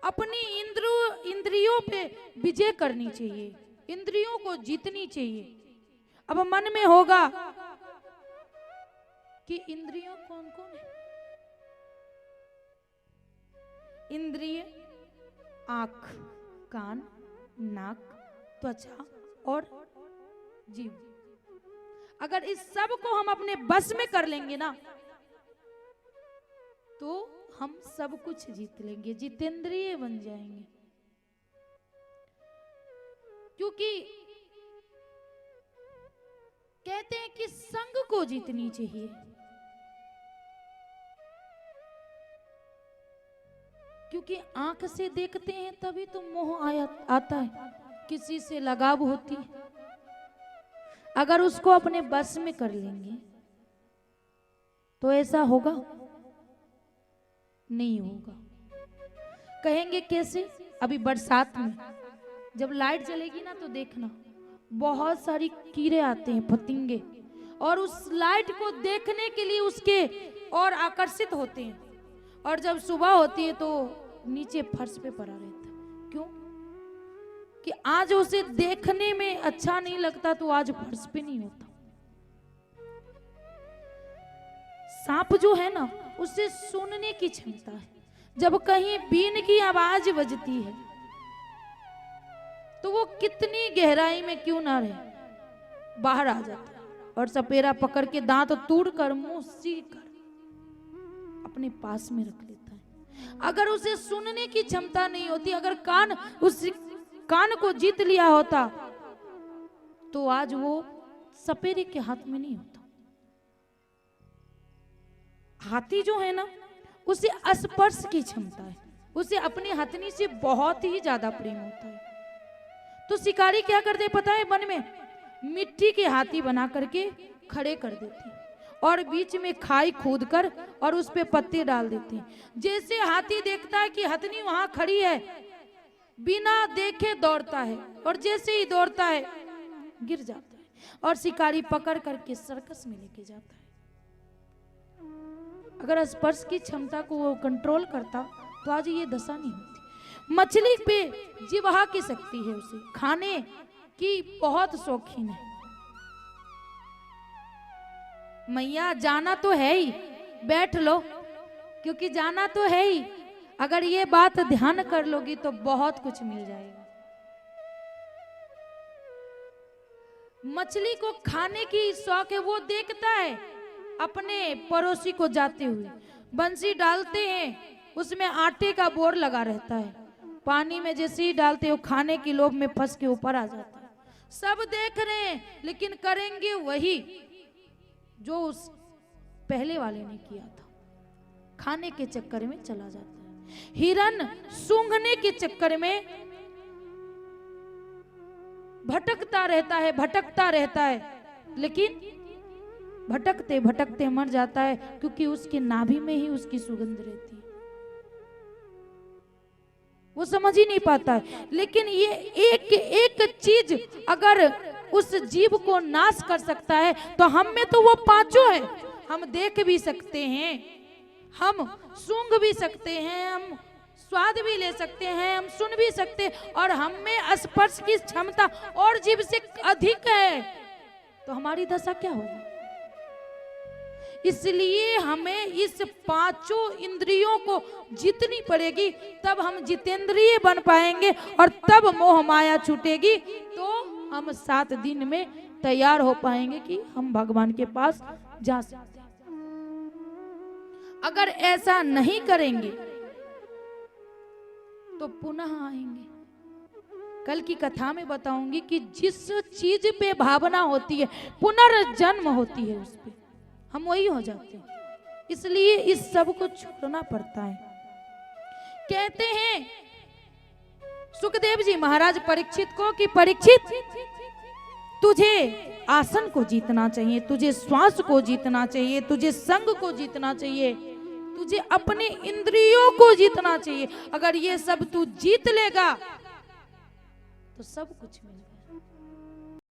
अपनी इंद्रियों पे विजय करनी चाहिए, इंद्रियों को जीतनी चाहिए। अब मन में होगा कि इंद्रियों कौन कौन है? इंद्रिय आंख, कान, नाक, त्वचा और जीव। अगर इस सब को हम अपने बस में कर लेंगे ना तो हम सब कुछ जीत लेंगे, जितेंद्रिय बन जाएंगे। क्योंकि कहते हैं कि संग को जीतनी चाहिए। क्योंकि आंख से देखते हैं तभी तो मोह आता है, किसी से लगाव होती है। अगर उसको अपने बस में कर लेंगे तो ऐसा होगा? नहीं होगा। कहेंगे कैसे? अभी बरसात में जब लाइट जलेगी ना तो देखना बहुत सारी कीड़े आते हैं, फतिंगे, और उस लाइट को देखने के लिए उसके और आकर्षित होते हैं। और जब सुबह होती है तो नीचे फर्श पे पड़ा रहता है। क्यों? कि आज उसे देखने में अच्छा नहीं लगता तो आज फर्श पे नहीं होता। सांप जो है ना उसे सुनने की क्षमता है। जब कहीं बीन की आवाज बजती है तो वो कितनी गहराई में क्यों ना रहे बाहर आ जाता है और सपेरा पकड़ के दांत तोड़कर मुंह सी कर अपने पास में रख लेता है। अगर उसे सुनने की क्षमता नहीं होती, अगर कान उस कान को जीत लिया होता तो आज वो सपेरे के हाथ में नहीं होता। हाथी जो है ना उसे स्पर्श की क्षमता है, उसे अपनी हथनी से बहुत ही ज्यादा प्रेम होता है। तो शिकारी क्या करते पता है? वन में मिट्टी के हाथी बना करके खड़े कर देते और बीच में खाई खोद कर और उस पे पत्ते डाल देते हैं। जैसे हाथी देखता है कि हथनी वहां खड़ी है, बिना देखे दौड़ता है और जैसे ही दौड़ता है गिर जाता है और शिकारी पकड़ करके सर्कस में लेके जाता है। अगर स्पर्श की क्षमता को वो कंट्रोल करता तो आज ये दशा नहीं होती। मछली पे जिह्वा की शक्ति है, उसे खाने की बहुत शौकीन है। मैया जाना तो है ही, बैठ लो, क्योंकि जाना तो है ही। अगर ये बात ध्यान कर लोगी तो बहुत कुछ मिल जाएगा। मछली को खाने की शौक है, वो देखता है अपने पड़ोसी को जाते हुए, बंसी डालते हैं, उसमें आटे का बोर लगा रहता है, पानी में जैसे ही डालते हो खाने की लोभ में फंस के ऊपर आ जाता है। सब देख रहे हैं लेकिन करेंगे वही जो उस पहले वाले ने किया था, खाने के चक्कर में चला जाता है। हिरन सूंघने के चक्कर में भटकता रहता है, लेकिन भटकते भटकते मर जाता है क्योंकि उसके नाभि में ही उसकी सुगंध रहती है। वो समझ ही नहीं पाता है। लेकिन ये एक एक चीज अगर उस जीव को नाश कर सकता है तो हम में तो वो पांचों है। हम देख भी सकते हैं, हम सूंघ भी सकते हैं, हम स्वाद भी ले सकते हैं, हम सुन भी सकते हैं, और हम में स्पर्श की क्षमता और जीव से अधिक है। तो हमारी दशा क्या होगी? इसलिए हमें इस पांचों इंद्रियों को जीतनी पड़ेगी, तब हम जितेंद्रिय बन पाएंगे और तब मोह माया छूटेगी। तो हम 7 दिन में तैयार हो पाएंगे कि हम भगवान के पास जा सकते हैं। अगर ऐसा नहीं करेंगे तो पुनः आएंगे। कल की कथा में बताऊंगी कि जिस चीज पे भावना होती है पुनर्जन्म होती है, उस पे हम वही हो जाते हैं। इसलिए इस सब को छोड़ना पड़ता है। कहते हैं सुखदेव जी महाराज परीक्षित को कि परीक्षित, तुझे आसन को जीतना चाहिए, तुझे श्वास को जीतना चाहिए, तुझे संग को जीतना चाहिए, तुझे अपने इंद्रियों को जीतना चाहिए। अगर ये सब तू जीत लेगा तो सब कुछ मिलेगा।